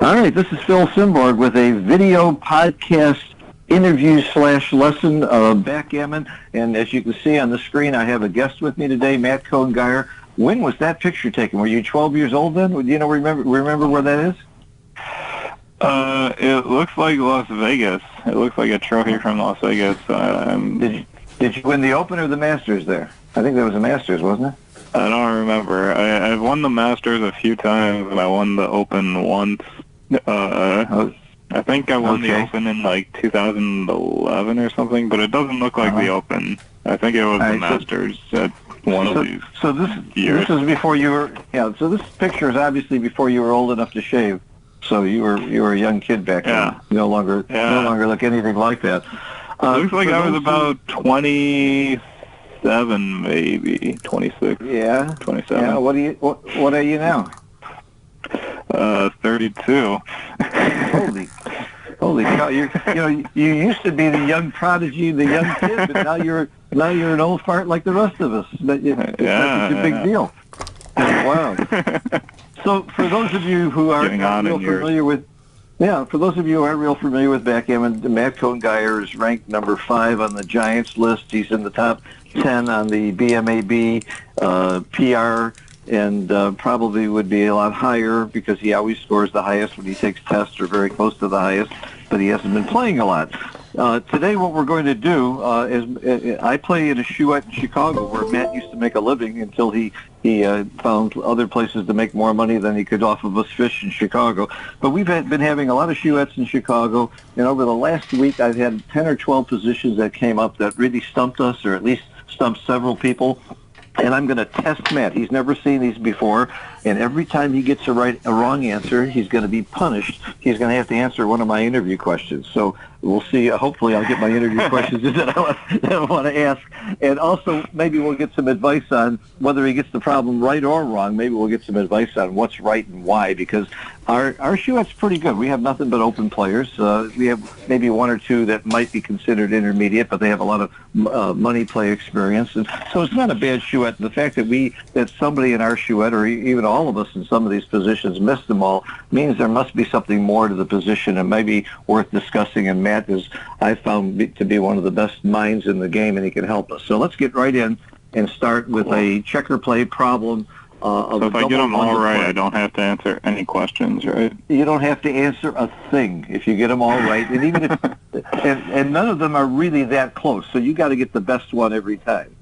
All right, this is Phil Simborg with a video podcast interview / lesson of backgammon. And as you can see on the screen, I have a guest with me today, Matt Cohen-Geier. When was that picture taken? Were you 12 years old then? Do you remember where that is? It looks like Las Vegas. It looks like a trophy from Las Vegas. Did you win the Open or the Masters there? I think that was the Masters, wasn't it? I don't remember. I've won the Masters a few times, and I won the Open once. I think I won the Open in like 2011 or something, but it doesn't look like the Open. I think it was the Masters at one of these years. This is before you were. Yeah. So this picture is obviously before you were old enough to shave. So you were a young kid back then. You no longer look anything like that. Looks like I was about 27, maybe 26. Yeah. 27. Yeah. What are you now? 32. Holy cow! You used to be the young prodigy, the young kid, but now you're an old fart like the rest of us. It's such a big deal. Wow. So for those of you who aren't real familiar with, backgammon, Matt Cohen-Geier is ranked number 5 on the Giants list. He's in the top 10 on the BMAB PR, and probably would be a lot higher because he always scores the highest when he takes tests or very close to the highest, but he hasn't been playing a lot. Today what we're going to do is I play in a shoette in Chicago where Matt used to make a living until he found other places to make more money than he could off of us fish in Chicago. But we've been having a lot of shoettes in Chicago, and over the last week I've had 10 or 12 positions that came up that really stumped us, or at least stumped several people. And I'm going to test Matt. He's never seen these before, and every time he gets a wrong answer, he's going to be punished. He's going to have to answer one of my interview questions. So we'll see. Hopefully I'll get my interview questions that I want to ask. And also, maybe we'll get some advice on whether he gets the problem right or wrong. Maybe we'll get some advice on what's right and why, because our shoette's pretty good. We have nothing but open players. We have maybe one or two that might be considered intermediate, but they have a lot of money play experience. And so it's not a bad shoette. The fact that somebody in our shoette, or even all of us in some of these positions, missed them all, means there must be something more to the position and maybe worth discussing. And Matt is, I found to be one of the best minds in the game, and he can help us. So let's get right in and start with a checker play problem. So if I get them all right, I don't have to answer any questions, right? You don't have to answer a thing if you get them all right, and even if and none of them are really that close. So you got to get the best one every time.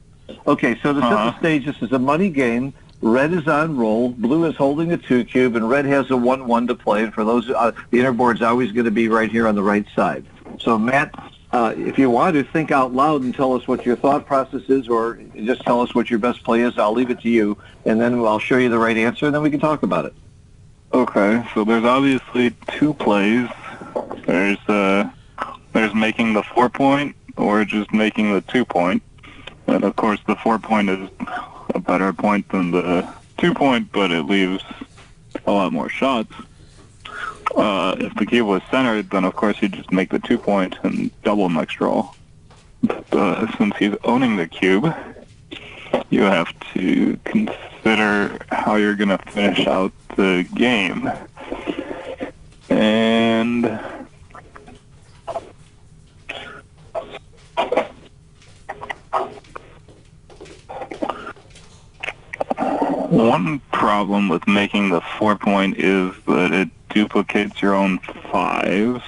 Okay, so to set the stage, this is a money game. Red is on roll, blue is holding a 2 cube, and red has a 1-1 to play. And for those, the inner board's always going to be right here on the right side. So Matt, if you want to think out loud and tell us what your thought process is, or just tell us what your best play is, I'll leave it to you, and then I'll show you the right answer, and then we can talk about it. Okay, so there's obviously 2 plays. There's making the 4-point or just making the 2-point. And of course the 4-point is a better point than the 2-point, but it leaves a lot more shots. If the cube was centered, then of course you just make the 2-point and double next draw. But since he's owning the cube, you have to consider how you're going to finish out the game. And one problem with making the 4-point is that it duplicates your own 5s.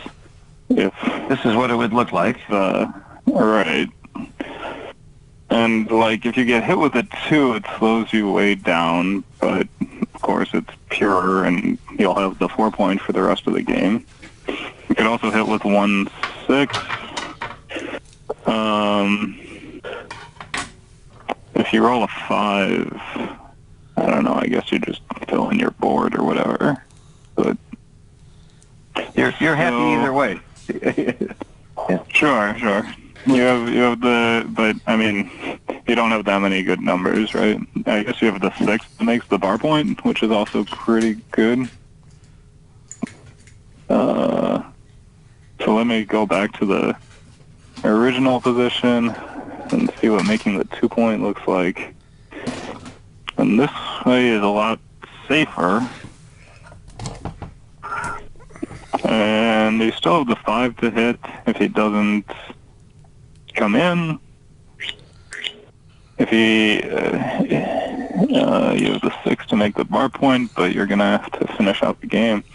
If this is what it would look like. Right. And like if you get hit with a 2, it slows you way down, but of course it's pure and you'll have the 4-point for the rest of the game. You could also hit with 1-6. If you roll a 5, I don't know, I guess you just fill in your board or whatever. But you're happy either way. Yeah. Sure. You have but I mean, you don't have that many good numbers, right? I guess you have the 6 that makes the bar point, which is also pretty good. So let me go back to the original position and see what making the 2-point looks like. And this way is a lot safer. And you still have the 5 to hit if he doesn't come in. If he, you have the 6 to make the bar point, but you're going to have to finish out the game.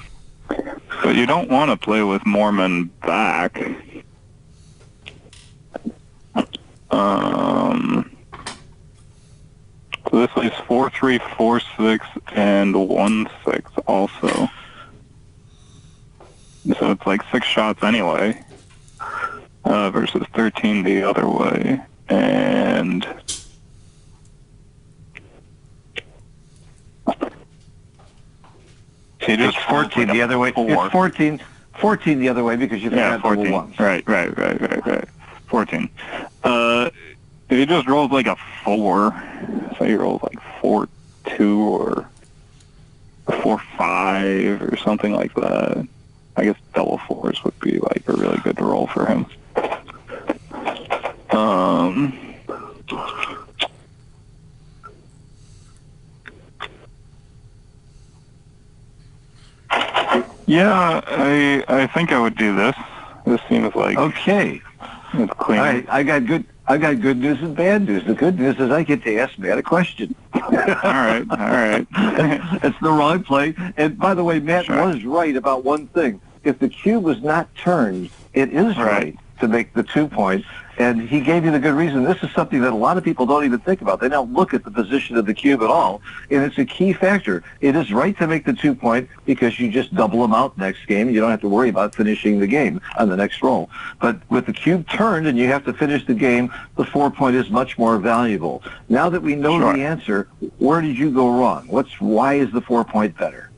But you don't want to play with Mormon back. So this leaves 4-3, 4-6, and 1-6 also. So it's like 6 shots anyway, versus 13 the other way. And it's 14 the other way. It's 14 the other way because you forgot double ones. Right. 14. If he just rolls like a 4, so he rolls like 4-2 or 4-5 or something like that. I guess double 4s would be like a really good roll for him. Yeah, I think I would do this. This seems like okay. It's clean. All right, I got good news and bad news. The good news is I get to ask Matt a question. All right. It's the wrong play. And by the way, Matt was right about one thing. If the cube was not turned, it is right to make the 2 point. And he gave you the good reason. This is something that a lot of people don't even think about. They don't look at the position of the cube at all. And it's a key factor. It is right to make the 2 point because you just double them out next game. You don't have to worry about finishing the game on the next roll. But with the cube turned and you have to finish the game, the 4 point is much more valuable. Now that we know the answer, where did you go wrong? Why is the 4 point better?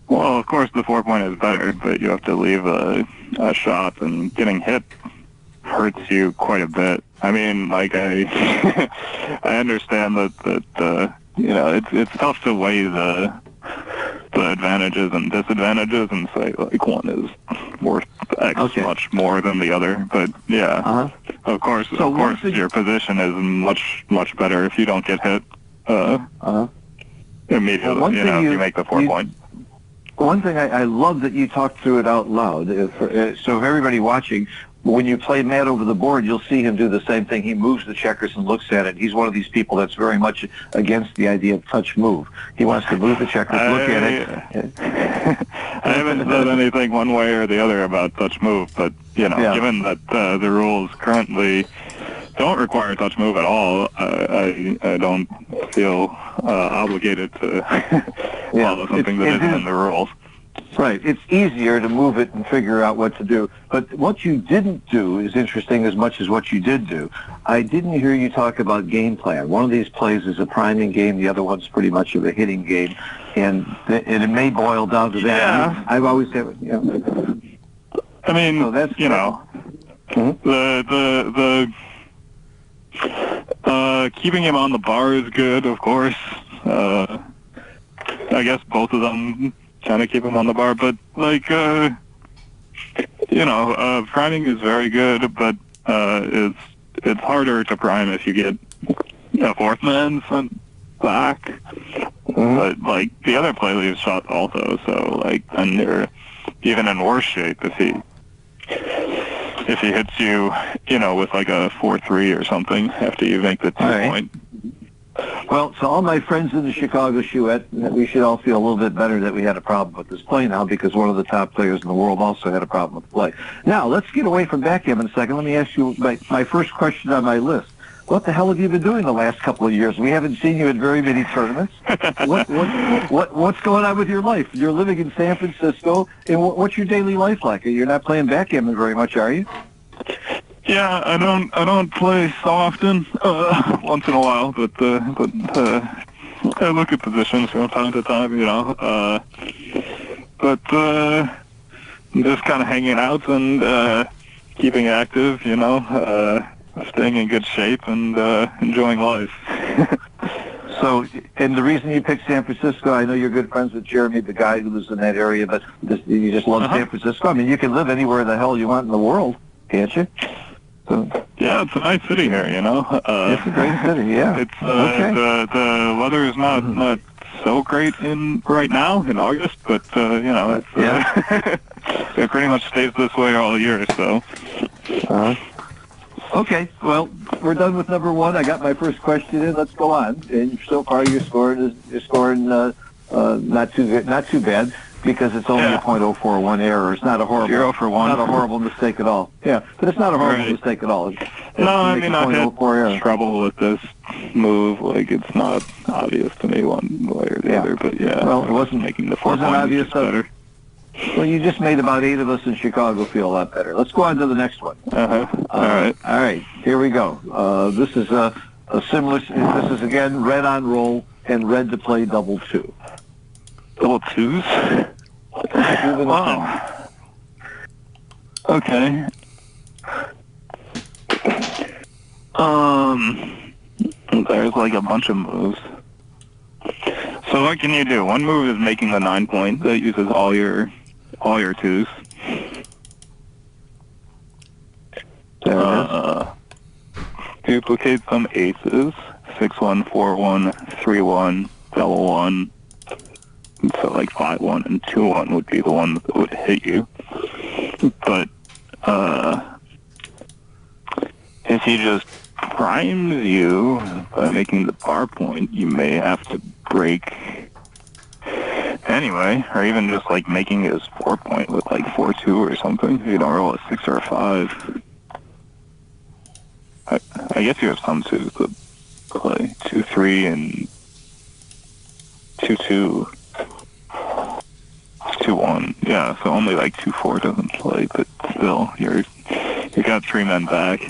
Well, of course the 4 point is better, but you have to leave a shot, and getting hit hurts you quite a bit. I mean, like I understand that it's tough to weigh the advantages and disadvantages and say like one is worth X much more than the other. But of course your position is much better if you don't get hit immediately. Well, if you make the 4 point. One thing I love that you talked through it out loud. So if everybody watching, when you play Matt over the board, you'll see him do the same thing. He moves the checkers and looks at it. He's one of these people that's very much against the idea of touch move. He wants to move the checkers, look at it. I haven't said anything one way or the other about touch move, but given that the rules currently don't require touch move at all, I don't feel obligated to follow something that isn't in the rules. Right. It's easier to move it and figure out what to do. But what you didn't do is interesting as much as what you did do. I didn't hear you talk about game plan. One of these plays is a priming game. The other one's pretty much of a hitting game. And it may boil down to that. Yeah. I've always said, I mean, so that's, the keeping him on the bar is good, of course. I guess both of them kind of keep him on the bar, but priming is very good, but it's harder to prime if you get a fourth man sent back. But the other play leaves shots also, so then you're even in worse shape if he hits you, with like a 4-3 or something after you make the 2 point. Well, to all my friends in the Chicago Chouette, we should all feel a little bit better that we had a problem with this play now because one of the top players in the world also had a problem with the play. Now, let's get away from backgammon a second. Let me ask you my first question on my list. What the hell have you been doing the last couple of years? We haven't seen you at very many tournaments. What's going on with your life? You're living in San Francisco, and what's your daily life like? You're not playing backgammon very much, are you? Yeah, I don't play so often. Once in a while, but I look at positions from time to time, But just kind of hanging out and keeping active, staying in good shape and enjoying life. So, and the reason you picked San Francisco, I know you're good friends with Jeremy, the guy who lives in that area, but you just love San Francisco. I mean, you can live anywhere the hell you want in the world, can't you? So, yeah, it's a nice city here, it's a great city, yeah. It's the weather is not so great right now in August, but it's It pretty much stays this way all year, so. Okay, well, we're done with number one. I got my first question in. Let's go on. And so far, you're scoring not too good, not too bad, because it's only a .041 error. It's not a horrible 0 for 1. Not a horrible mistake at all. Yeah, but it's not a horrible mistake at all. No, I mean, I've had trouble with this move. Like, it's not obvious to me one way or the other, but well, it wasn't making the 4 points obvious better. Well, you just made about 8 of us in Chicago feel a lot better. Let's go on to the next one. All right. Here we go. This is a similar. This is again red on roll and red to play double 2. Double 2s? Wow. Okay. There's like a bunch of moves. So what can you do? One move is making the 9 point that uses all your 2s. Duplicate some aces. 6-1, 4-1, 3-1, double 1. So like 5-1 and 2-1 would be the one that would hit you. But if he just primes you by making the bar point, you may have to break anyway, or even just like making his 4 point with like 4-2 or something. If you don't roll a 6 or a 5. I guess you have some 2s to play. 2-3 and 2-2. 2-1. Yeah, so only like 2-4 doesn't play, but still, you got 3 men back.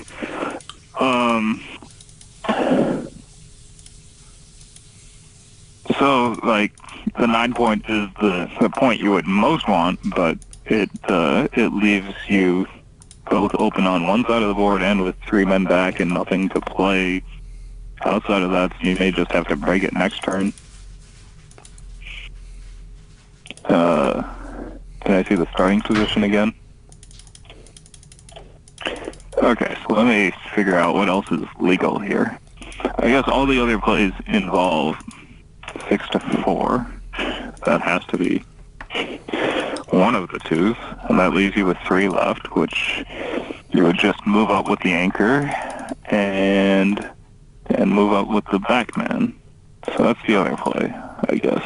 So, like, the 9 point is the point you would most want, but it leaves you both open on one side of the board and with 3 men back and nothing to play outside of that, so you may just have to break it next turn. Can I see the starting position again? Okay, so let me figure out what else is legal here. I guess all the other plays involve 6 to 4. That has to be one of the 2s, and that leaves you with 3 left, which you would just move up with the anchor and move up with the backman. So that's the other play, I guess.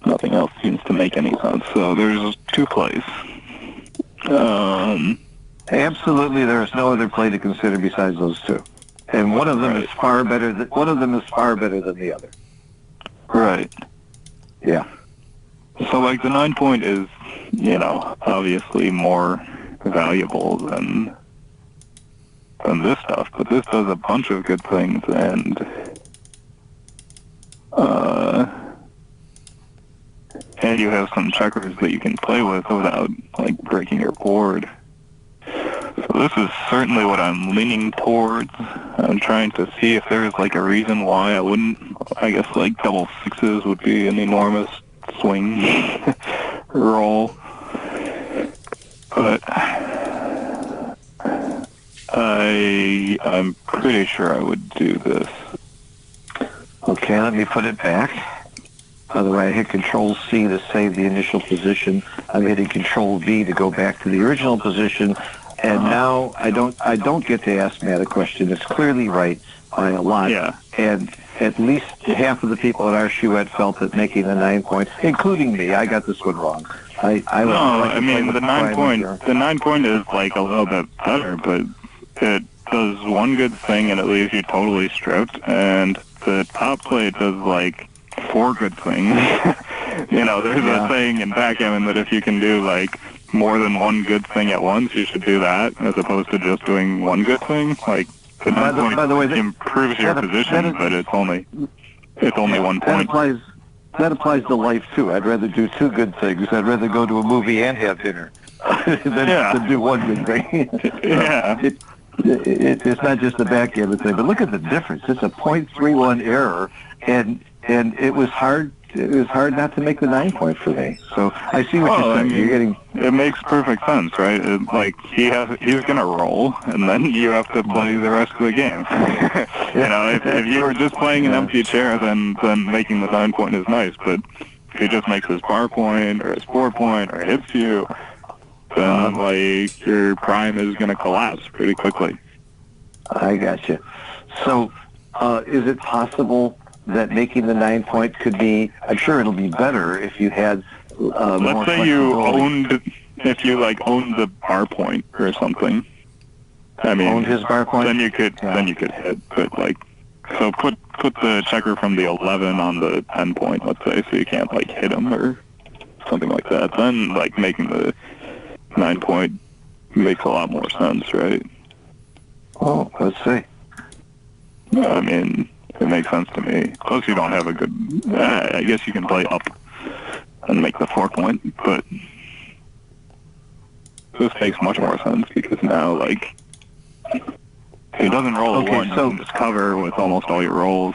Nothing else seems to make any sense. So there's 2 plays. Absolutely, there is no other play to consider besides those 2, and one of them is far better. One of them is far better than the other. Right. Yeah. So like the 9 point is, obviously more valuable than this stuff, but this does a bunch of good things, and you have some checkers that you can play with without, like, breaking your board. So this is certainly what I'm leaning towards. I'm trying to see if there's, like, a reason why I wouldn't. I guess, like, double 6s would be an enormous swing roll. But I'm pretty sure I would do this. Okay, let me put it back. By the way, I hit Control-C to save the initial position. I'm hitting Control-V to go back to the original position. And now I don't get to ask Matt a question. It's clearly right by a lot. Yeah. And at least half of the people at our shoe felt that making the 9 point, including me, I got this one wrong. The 9 point is like a little bit better, but it does one good thing and it leaves you totally stripped, and the top play does like 4 good things. There's a saying in backgammon that if you can do like more than one good thing at once, you should do that as opposed to just doing one good thing. Like the 9 point by the way, improves your position, but it's only 1 point. That applies to life too. I'd rather do 2 good things. I'd rather go to a movie and have dinner than do one good thing. It's not just the backgammon thing, but look at the difference. It's a .31 error, and it was hard. It was hard not to make the 9 point for me. So I see what you're saying. You're getting. It makes perfect sense, right? He's gonna roll, and then you have to play the rest of the game. If you were just playing an empty chair, then making the 9 point is nice. But he just makes his bar point or his 4 point or hits you, then like your prime is going to collapse pretty quickly. I gotcha. So, is it possible that making the 9 point could be? I'm sure it'll be better if you had more Let's say you flexibility. if you like owned the bar point or something. I mean, Owned his bar point? then you could hit, but like, so put the checker from the 11 on the 10 point, let's say, so you can't like hit him or something like that. Then like making the 9 point makes a lot more sense, right? Oh, let's see. I mean, it makes sense to me. Plus, you don't have a good. I guess you can play up and make the 4 point, but this makes much more sense because now, like, he doesn't roll a 1, so you can just cover with almost all your rolls.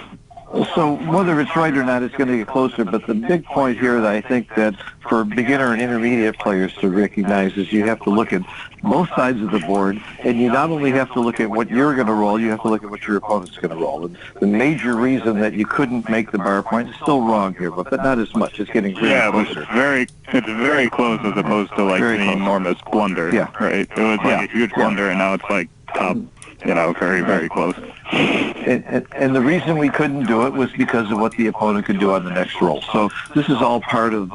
So whether it's right or not, it's going to get closer. But the big point here that I think that for beginner and intermediate players to recognize is you have to look at both sides of the board, and you not only have to look at what you're going to roll, you have to look at what your opponent's going to roll. And the major reason that you couldn't make the bar point is still wrong here, but not as much. It's getting really closer. But it's very close as opposed to like the enormous blunder. Yeah. Right. It was like a huge blunder, and now it's like top. Very, very close. And the reason we couldn't do it was because of what the opponent could do on the next roll. So this is all part of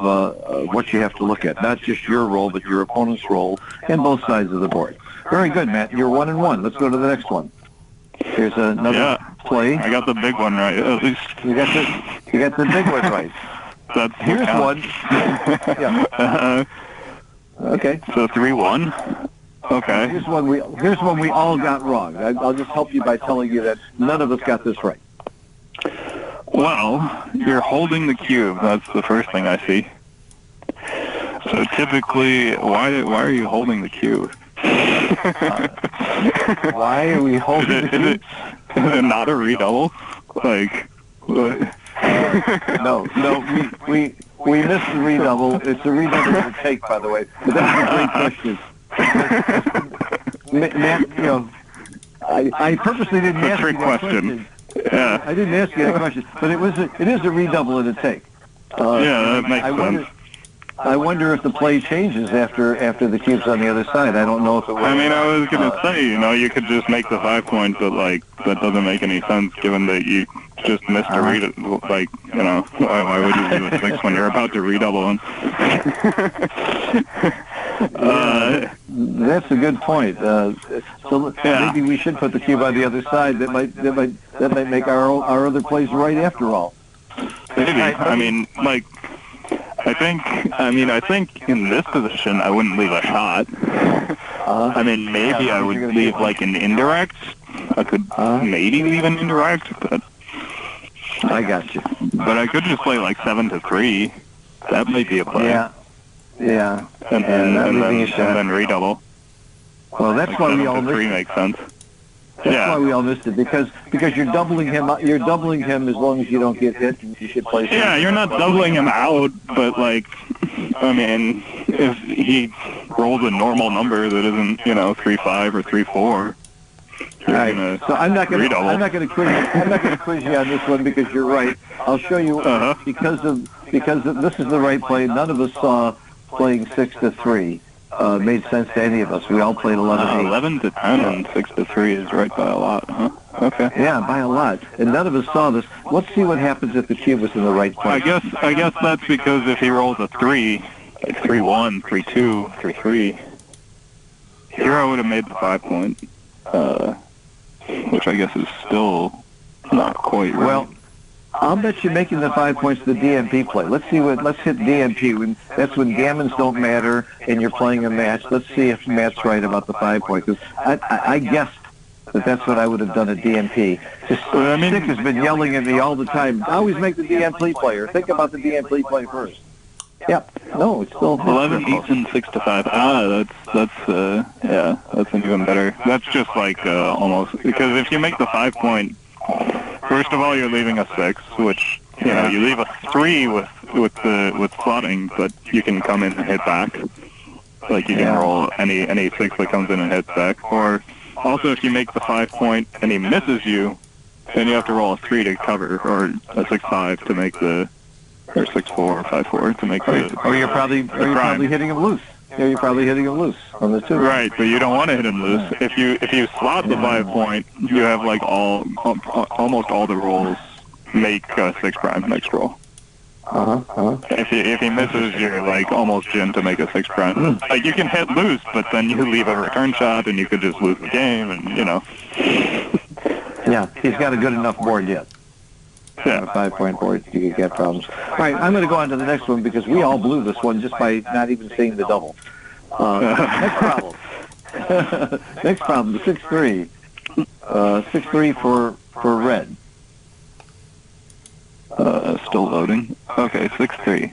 what you have to look at, not just your roll, but your opponent's roll and both sides of the board. Very good, Matt. You're 1-1. Let's go to the next one. Here's another play. I got the big one right, at least. You got the big one right. Here's one. Yeah. Okay. So 3-1. Okay. Here's one we all got wrong. I'll just help you by telling you that none of us got this right. Well, you're holding the cube. That's the first thing I see. So typically, why are you holding the cube? Why are we holding the cube? Is it not a redouble? Like, what? No, we missed the redouble. It's a redouble to take, by the way. But that's a great question. Matt, I purposely didn't ask you that question. Yeah. I didn't ask you that question, but it is a redouble and a take. That makes sense. I wonder if the play changes after the cube's on the other side. I don't know if it will. I mean, I was going to say, you could just make the 5 point, but, like, that doesn't make any sense given that you just missed a redouble. Like, why would you do a 6 when you're about to redouble him? That's a good point. Maybe we should put the cube on the other side. That might make our other plays right after all. Maybe. I think in this position I wouldn't leave a shot. Maybe I would leave like an indirect. I could maybe leave an indirect, but I got you. But I could just play like 7-3. That might be a play. Yeah. And then redouble. Well, that's why we all missed it. Makes sense. That's why we all missed it because you're doubling him. You're doubling him as long as you don't get hit. You should play. Yeah, you're not doubling him out, but like, if he rolls a normal number that isn't 3-5 or 3-4. All right. So I'm not going to quiz you on this one because you're right. I'll show you because this is the right play. None of us saw playing 6-3 made sense to any of us. We all played 11-8. 11-10 and 6-3 is right by a lot, huh? Okay. Yeah, by a lot. And none of us saw this. Let's see what happens if the cube was in the right place. I guess that's because if he rolls a 3, like 3-1, 3-2, 3-3, here I would have made the 5 point, which I guess is still not quite right. Well, I'll bet you making the 5 points the DMP play. Let's hit DMP. That's when gammons don't matter and you're playing a match. Let's see if Matt's right about the 5 point. Because I guessed that's what I would have done at DMP. Stick has been yelling at me all the time. Always make the DMP player. Think about the DMP play first. Yep. No, it's still 11 beats and 6-5. That's an even better. That's just like almost because if you make the 5 point. First of all, you're leaving a 6, which you leave a 3 with slotting, but you can come in and hit back. Like you can roll any 6 that comes in and hits back. Or also, if you make the 5 point and he misses you, then you have to roll a 3 to cover, or a 6-5 to make the or 6-4 or 5-4 to make the. Or you're probably hitting him loose. Yeah, you're probably hitting him loose on the 2. Right, but you don't want to hit him loose. If you slot the 5 point, you have like almost all the rolls make 6 prime next roll. If he misses, you're like almost in to make a 6 prime. Like you can hit loose, but then you leave a return shot, and you could just lose the game, and you know. Yeah, he's got a good enough board yet. Yeah. A 5-point board, you could get problems. All right, I'm going to go on to the next one because we all blew this one just by not even seeing the double. Next problem. Next problem, 6-3. 6-3 for red. Still loading. Okay, 6-3.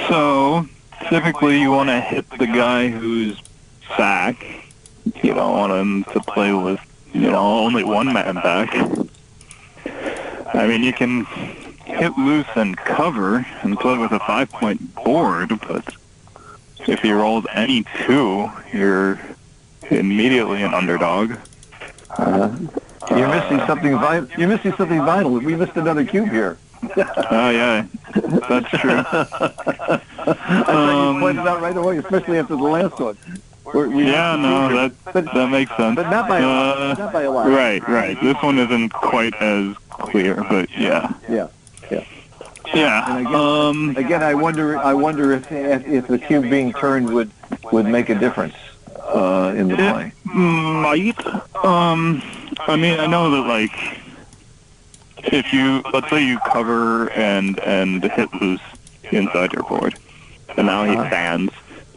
So, typically you want to hit the guy who's back. You don't want him to play with, only one man back. I mean, you can hit loose and cover and play with a 5-point board, but if he rolls any 2, you're immediately an underdog. You're missing something vital. You're missing something vital. We missed another cube here. Oh, yeah. That's true. I thought you pointed out right away, especially after the last one. That makes sense. But not by a lot. Not by a lot. Right. This one isn't quite as clear, but yeah. Yeah. And again, I wonder if the cube being turned would make a difference in the play. Might. I mean, I know that like if let's say you cover and hit loose inside your board, and now he stands,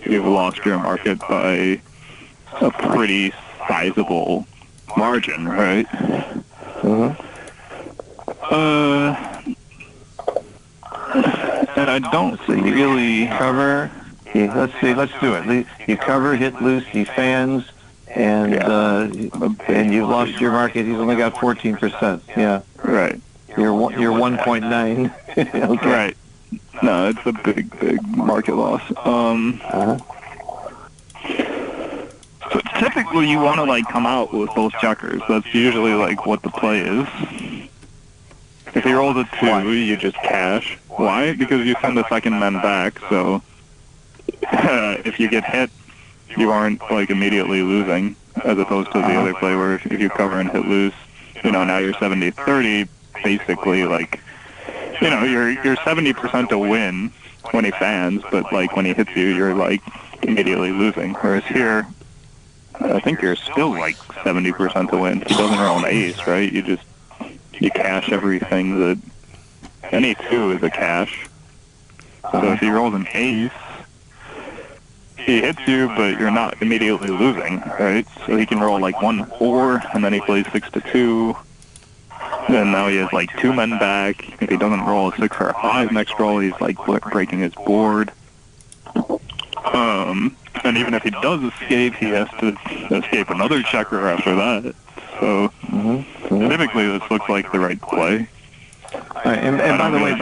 you've lost your market by a pretty sizable margin, right? And I don't really cover. Yeah, let's do it. You cover, hit loose, he fans, and you've lost your market. He's only got 14%. Yeah. Right. You're 1.9. Okay. Right. No, it's a big market loss. So typically you want to like come out with both checkers. That's usually like what the play is. If he rolls a 2, you just cash. Why? Because you send a second man back, so if you get hit, you aren't like immediately losing, as opposed to the other play where if you cover and hit loose, now you're 70-30, basically like, you're 70% to win when he fans, but like when he hits you, you're like immediately losing. Whereas here, I think you're still like 70% to win. He doesn't roll an ace, right? You cash everything that any 2 is a cash. So if he rolls an ace, he hits you, but you're not immediately losing, right? So he can roll like 1-4, and then he plays 6-2, and now he has like 2 men back. If he doesn't roll a 6 or a 5 next roll, he's like breaking his board. And even if he does escape, he has to escape another checker after that. So typically this looks like the right play. And by the way,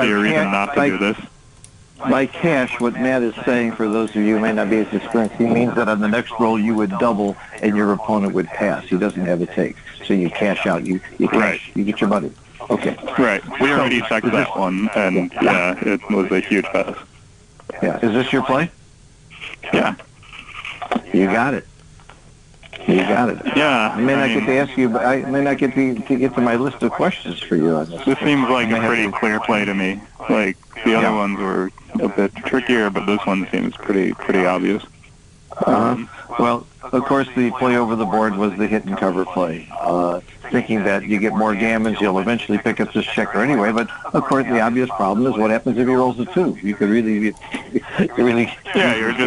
by cash, what Matt is saying, for those of you who may not be as experienced, he means that on the next roll you would double and your opponent would pass. He doesn't have a take. So you cash out. You cash. Right. You get your money. Okay. Right. We already checked that one, and it was a huge pass. Yeah. Is this your play? Yeah. You got it. Yeah. I may not get to ask you, but I may not get to get to my list of questions for you on this. This seems like a pretty clear play to me. Like the other ones were a bit trickier, but this one seems pretty obvious. Well, of course, the play over the board was the hit and cover play. Thinking that you get more gammons, you'll eventually pick up this checker anyway. But of course, the obvious problem is what happens if he rolls a 2. You could really, you're just losing. Yeah, you're just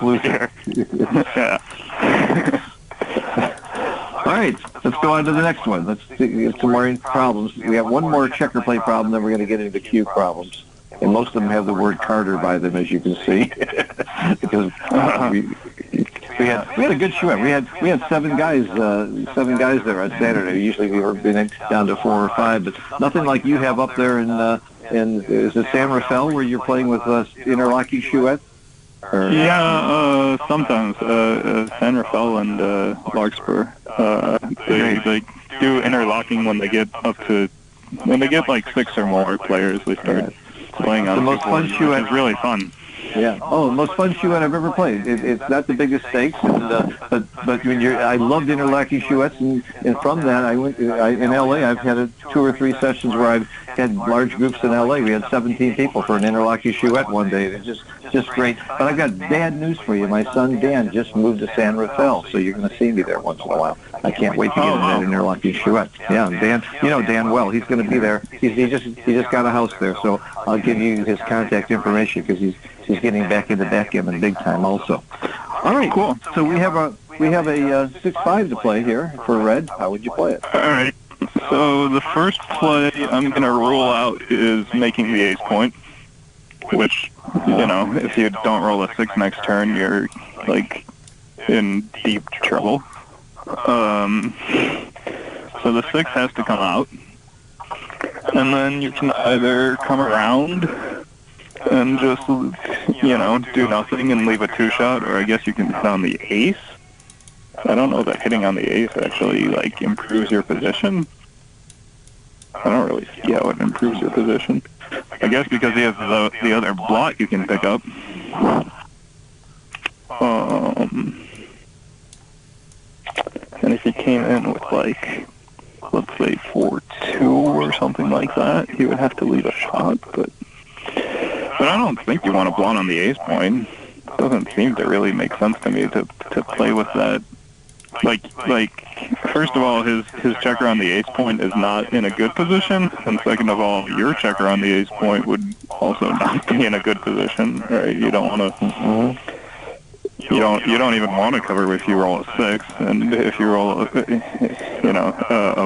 losing. Yeah. All right, let's go on to the next one. Let's get some more problems. We have one more checker play problem, then we're going to get into cube problems. And most of them have the word Carter by them, as you can see, because we had a good show. We had 7 guys there on Saturday. Usually we were down to 4 or 5, but nothing like you have up there in is it San Rafael where you're playing with interlocking Chouette? Yeah, sometimes San Rafael and Larkspur. They do interlocking when they get up to when they get like 6 or more players, they start playing on the most fun which shoe is really fun. Yeah. Oh, the most fun shoe I've ever played. It's not the biggest stakes, and but when I loved interlocking shoeettes, and from that in LA I've had 2 or 3 sessions where I've had large groups in LA. We had 17 people for an interlocking shoeette one day. It's just great. But I've got bad news for you. My son Dan just moved to San Rafael, so you're going to see me there once in a while. I can't wait to get in that interlocking shoeette. Yeah, Dan, you know Dan well. He's going to be there. He just got a house there, so I'll give you his contact information because he's getting back into backgammon big time also. All right, cool. So we have a 6-5 to play here for red. How would you play it? All right. So the first play I'm going to rule out is making the ace point, which, you know, if you don't roll a 6 next turn, you're, like, in deep trouble. So the 6 has to come out, and then you can either come around and just, you know, do nothing and leave a 2-shot, or I guess you can hit on the ace. I don't know that hitting on the ace actually, like, improves your position. I don't really see how it improves your position. I guess because he has the other blot you can pick up. And if he came in with, like, let's say 4-2 or something like that, he would have to leave a shot, but I don't think you want to blot on the ace point. It doesn't seem to really make sense to me to play with that. Like, first of all, his checker on the ace point is not in a good position, and second of all, your checker on the ace point would also not be in a good position, right? You don't want to. You don't even want to cover if you roll a 6, and if you roll a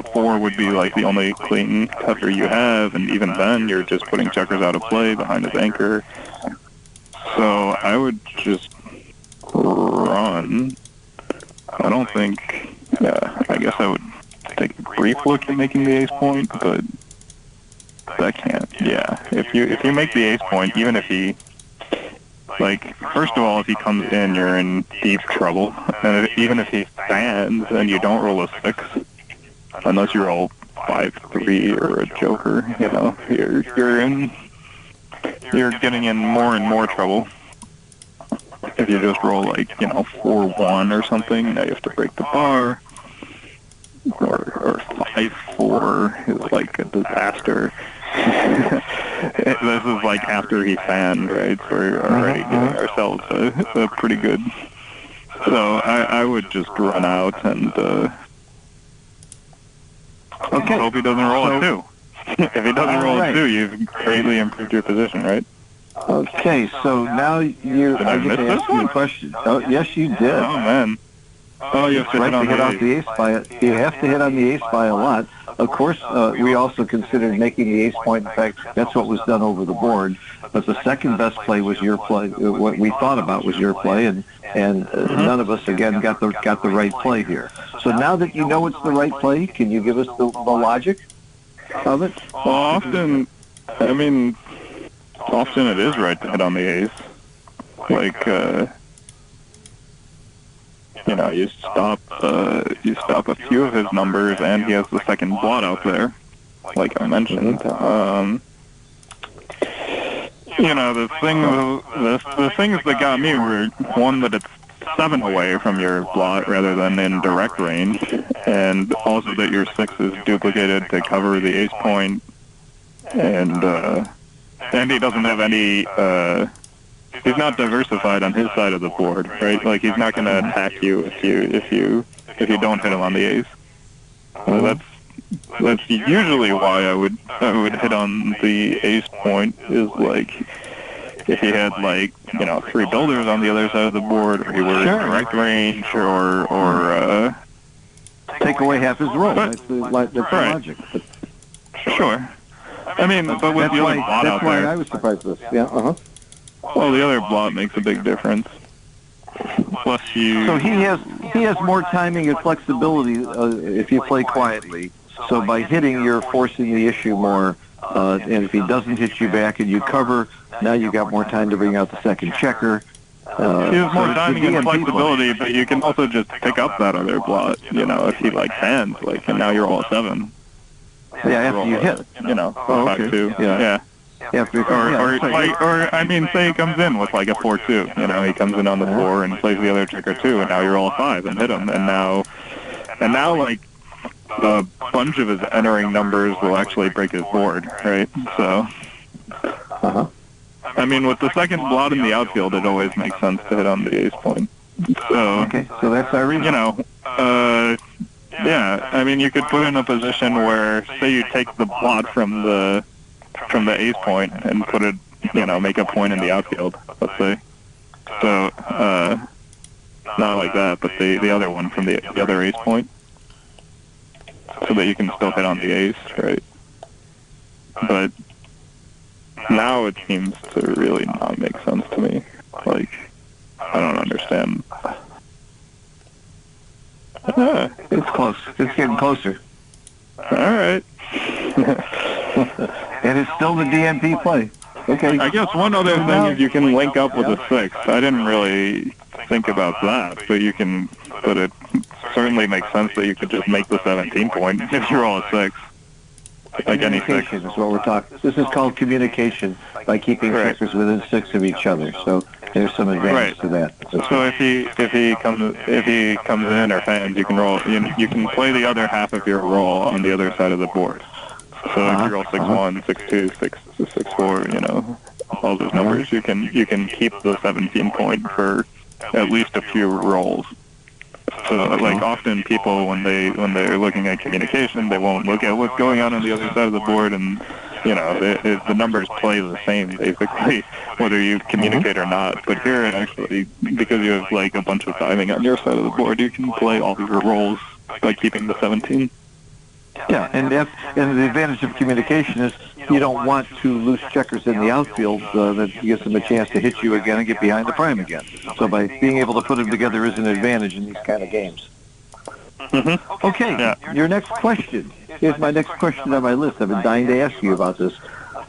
4 would be like the only clean cover you have, and even then you're just putting checkers out of play behind his anchor. So I would just run. I don't think. I guess I would take a brief look at making the ace point, but that can't. Yeah, if you make the ace point, even if he. Like, first of all, if he comes in, you're in deep trouble. And even if he stands and you don't roll a 6, unless you roll 5-3 or a joker, you know, you're getting in more and more trouble. If you just roll, like, you know, 4-1 or something, now you have to break the bar. Or 5-4 is like a disaster. This is like after he fanned, right? So we're already giving ourselves a pretty good. So I would just run out and hope he doesn't roll a 2. If he doesn't roll a 2, you've greatly improved your position, right? Okay, so now I get to ask you a question. Oh, yes, you did. Oh man. Oh, you have to hit off the ace by it. You have to hit on the ace by a lot. Of course, we also considered making the ace point. In fact, that's what was done over the board. But the second best play was your play. What we thought about was your play, and none of us again got the right play here. So now that you know it's the right play, can you give us the logic of it? Well, often it is right to hit on the ace. Like. You know, you stop a few of his numbers, and he has the second blot out there, like I mentioned. You know, the things that got me were, one, that it's 7 away from your blot rather than in direct range, and also that your 6 is duplicated to cover the ace point, and he doesn't have any. He's not diversified on his side of the board, right? Like, he's not going to attack you if you don't hit him on the ace. So that's usually why I would hit on the ace point, is like if he had, like, you know, 3 builders on the other side of the board, or he were in direct range, or take away half his roll. That's the logic. But, sure. I mean, but with the other blot out there, that's why I was surprised with this. Yeah. Well, the other blot makes a big difference. Plus So he has more timing and flexibility if you play quietly. So by hitting, you're forcing the issue more. And if he doesn't hit you back and you cover, now you got more time to bring out the second checker. He has more timing and flexibility, but you can also just pick up that other blot. You know, if he, like, hands, like, and now you're all 7. Yeah, after you hit. You know, Oh, okay. 5-2. Yeah. Yeah. After, Or I mean, say he comes in with like a 4-2. You know, he comes in on the 4 and plays the other checker 2, and now you roll a 5 and hit him, and now like a bunch of his entering numbers will actually break his board, right? So, I mean, with the second blot in the outfield, it always makes sense to hit on the ace point. So, okay, so that's our reason. You know, yeah, I mean, you could put in a position where, say, you take the blot from the ace point and put it, you know, make a point in the outfield, let's say. So, not like that, but the other one from the other ace point, so that you can still hit on the ace, right? But now it seems to really not make sense to me. Like, I don't understand. It's close. It's getting closer. All right. And it's still the DMP play. Okay. I guess one other thing is you can link up with a 6. I didn't really think about that, but you can. But it certainly makes sense that you could just make the 17 point if you roll a 6. Like any 6. Communication is what we're talking. This is called communication by keeping checkers within 6 of each other. So there's some advantage to that. So if he comes in or fans, you can roll. You can play the other half of your roll on the other side of the board. So if you roll 6-1, 6-2, 6-4, you know, all those numbers, you can keep the 17 point for at least a few rolls. So, like, often people, when they're looking at communication, they won't look at what's going on the other side of the board, and, you know, the numbers play the same, basically, whether you communicate or not. But here, actually, because you have, like, a bunch of diving on your side of the board, you can play all of your rolls by keeping the 17. Yeah, and the advantage of communication is you don't want to lose checkers in the outfield that gives them a chance to hit you again and get behind the prime again. So by being able to put them together is an advantage in these kind of games. Okay, your next question. Here's my next question on my list. I've been dying to ask you about this.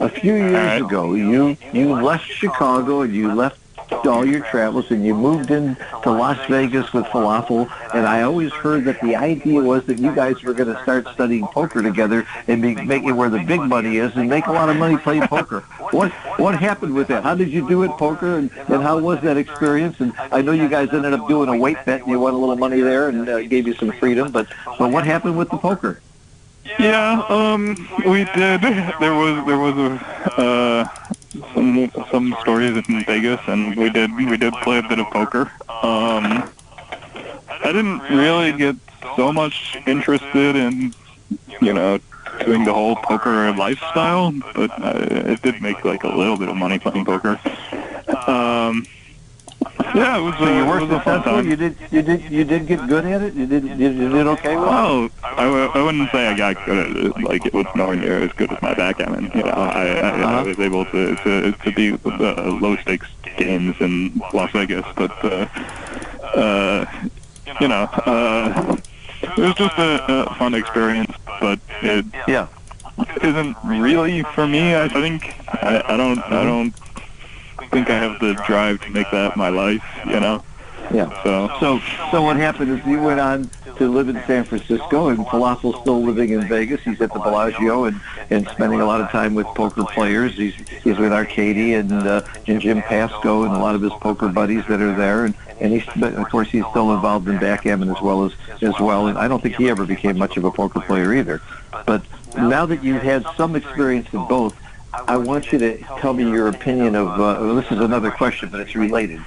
A few years ago, you left Chicago and you left all your travels and you moved in to Las Vegas with Falafel, and I always heard that the idea was that you guys were going to start studying poker together and make it where the big money is and make a lot of money playing poker. What happened with that? How did you do at poker, and how was that experience? And I know you guys ended up doing a weight bet and you won a little money there and gave you some freedom, but what happened with the poker? Yeah, we did. There was some stories in Vegas, and we did play a bit of poker. I didn't really get so much interested in, you know, doing the whole poker lifestyle, but it did make like a little bit of money playing poker. Yeah, it was. So you were successful. You did get good at it. You did okay with it. Well, I wouldn't say I got good at it. Like, it was nowhere near as good as my backgammon. You know, I was able to beat low stakes games in Las Vegas, but you know, it was just a fun experience. But it isn't really for me. I think I don't think I have the drive to make that my life, you know. Yeah. So what happened is you went on to live in San Francisco, and Falafel's still living in Vegas. He's at the Bellagio and spending a lot of time with poker players. He's with Arcady and Jim Pasco and a lot of his poker buddies that are there, and of course he's still involved in backgammon as well. And I don't think he ever became much of a poker player either. But now that you've had some experience in both, I want you to tell me your opinion of, this is another question, but it's related.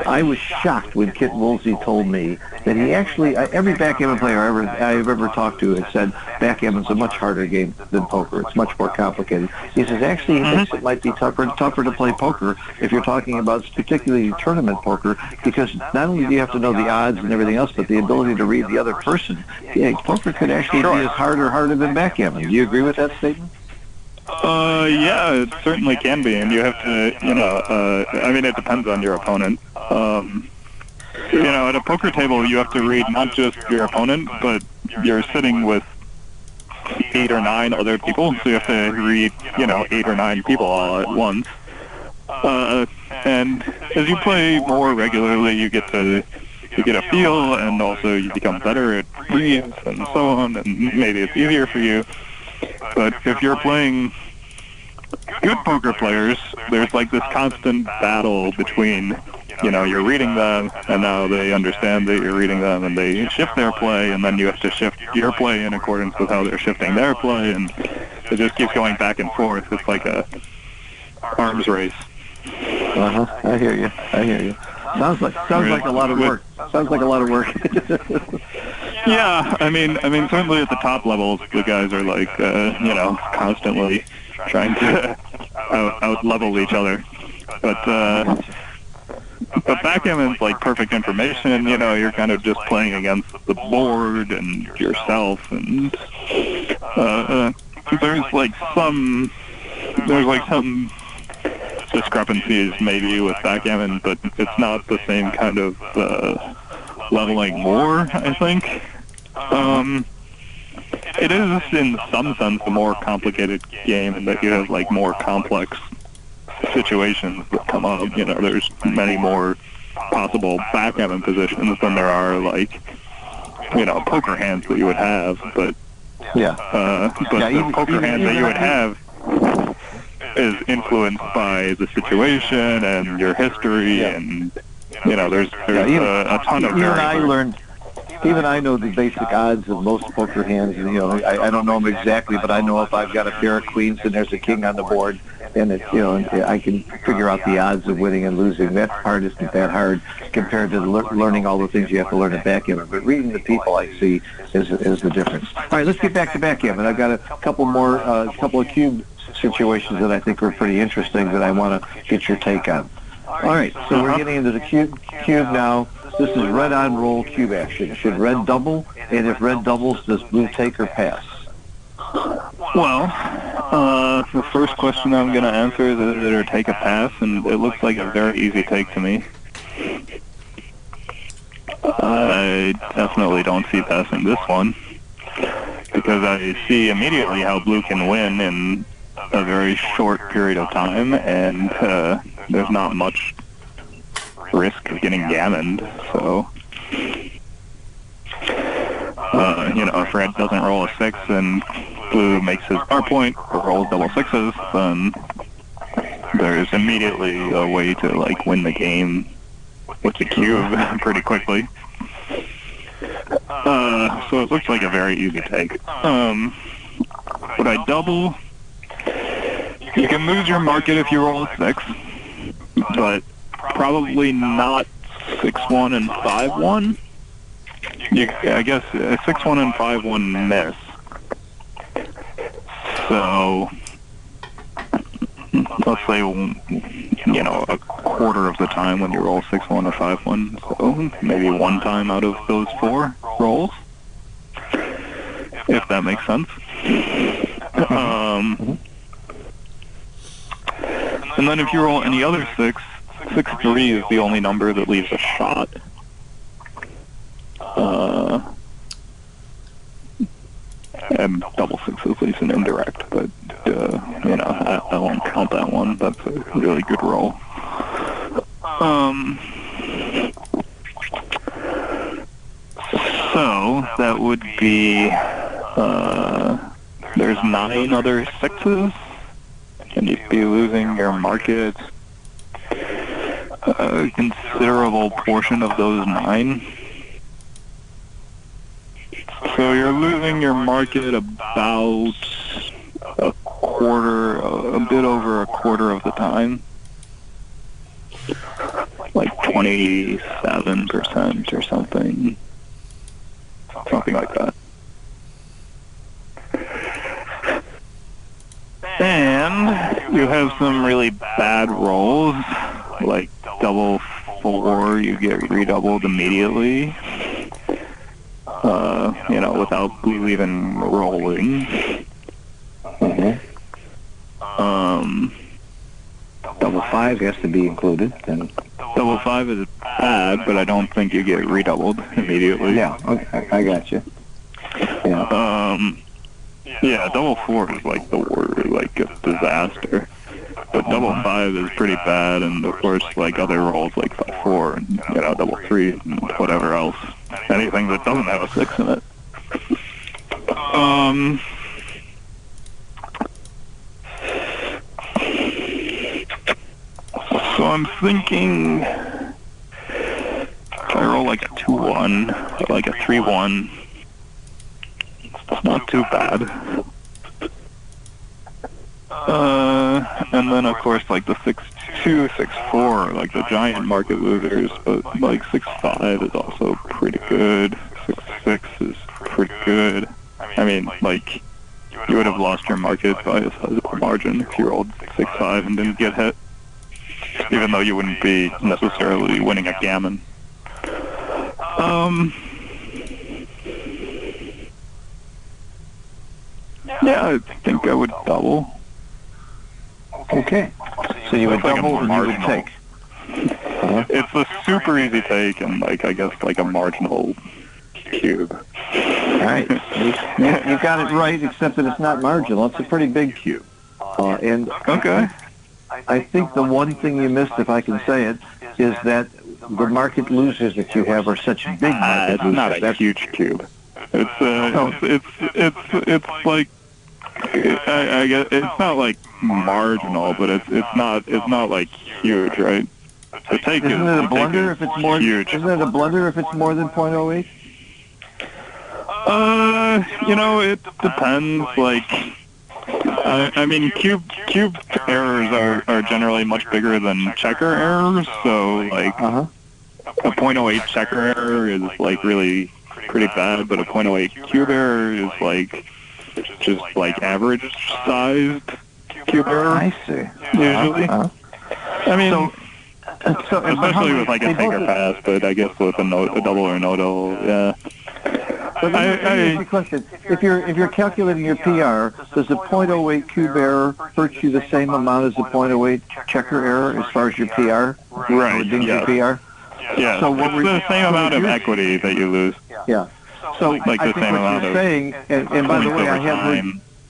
I was shocked when Kit Woolsey told me that he actually, every backgammon player I've ever talked to has said backgammon's a much harder game than poker. It's much more complicated. He says actually he thinks it might be tougher to play poker if you're talking about particularly tournament poker, because not only do you have to know the odds and everything else, but the ability to read the other person. Yeah, poker could actually be as harder than backgammon. Do you agree with that statement? Yeah, it certainly can be, and you have to, you know, I mean, it depends on your opponent. You know, at a poker table, you have to read not just your opponent, but you're sitting with 8 or 9 other people, so you have to read, you know, 8 or 9 people all at once. And as you play more regularly, you get a feel, and also you become better at reads and so on, and maybe it's easier for you. But if you're playing good poker players, there's like this constant battle between, you're reading them, and now they understand that you're reading them, and they shift their play, and then you have to shift your play in accordance with how they're shifting their play, and it just keeps going back and forth. It's like a arms race. I hear you. Sounds like a lot of work. Sounds like a lot of work. Yeah, I mean, certainly at the top levels, the guys are like, constantly trying to out level each other. But backgammon's like perfect information. You're kind of just playing against the board and yourself, and there's some discrepancies maybe with backgammon, but it's not the same kind of leveling war, I think. It is, in some sense, a more complicated game in that you have like more complex situations that come up. There's many more possible backgammon positions than there are like, poker hands that you would have. But the poker hand that you would have is influenced by the situation and your history, and there's a ton of variables. Even I know the basic odds of most poker hands. I don't know them exactly, but I know if I've got a pair of queens and there's a king on the board, and I can figure out the odds of winning and losing. That part isn't that hard compared to learning all the things you have to learn at backgammon. But reading the people, I see, is the difference. All right, let's get back to backgammon. I've got a couple of cube situations that I think are pretty interesting that I want to get your take on. All right, so we're getting into the cube now. This is red on roll cube action. Should red double? And if red doubles, does blue take or pass? Well, the first question I'm going to answer is either or take a pass, and it looks like a very easy take to me. I definitely don't see passing this one, because I see immediately how blue can win in a very short period of time, and there's not much risk of getting gammoned. So, if red doesn't roll a 6 and blue makes his bar point or rolls double 6s, then there's immediately a way to like win the game with the cube pretty quickly. So it looks like a very easy take. Would I double? You can lose your market if you roll a 6, but probably not 6-1 and 5-1. I guess 6-1 and 5-1 miss. So let's say a quarter of the time when you roll 6-1 or 5-1. So maybe one time out of those 4 rolls, if that makes sense. And then if you roll any other 6, 6-3 is the only number that leaves a shot. And double 6s leaves an indirect, but I won't count that one. That's a really good roll. So that would be there's 9 other 6s, and you'd be losing your market. A considerable portion of those 9. So you're losing your market about a bit over a quarter of the time. Like 27% or something. Something like that. And you have some really bad rolls, like double 4, you get redoubled immediately, without blue even rolling. Double 5 has to be included. Then double 5 is bad, but I don't think you get redoubled immediately. Yeah, okay, I got you. Yeah, double 4 is like the word, like a disaster. But double 5 is pretty bad, and of course, like other rolls like 5-4 and double 3 and whatever else, anything that doesn't have a 6 in it. I'm thinking if I roll like a 2-1 or like a 3-1, it's not too bad. And then of course like the 6-2, 6-4, like the giant market losers, but like 6-5 is also pretty good. 6-6 is pretty good. I mean, like, you would have lost your market by a sizable margin if you rolled 6-5 and didn't get hit, even though you wouldn't be necessarily winning a gammon. Yeah, I think I would double. Okay. So you would Like double and you would marginal. take. It's a super easy take and, like, I guess, like a marginal cube. All right. You got it right, except that it's not marginal. It's a pretty big cube. And Okay. I think the one thing you missed, if I can say it, is that the market losers that you have are such big market It's losers. not a huge cube. It's like, I guess it's not like marginal, but it's not like huge, right? The take Isn't it a the take blunder is if it's more? huge. Isn't it a blunder if it's more than .08? It depends. Like, I mean, cube errors are generally much bigger than checker errors. So, like, a .08 checker error is like really pretty bad, but a .08 cube error is like just like average sized cube error. I see. Usually, I mean, So, especially with like a take or pass, but I guess with a double or no double, yeah. But let me ask you a question. If you're calculating your PR, does the .08 cube error hurt you the same amount as the .08 checker error as far as your PR? Right. Your PR? Yeah. So it's the same amount of equity that you lose. Yeah. So Like I the think same what amount you're of saying, and by the way,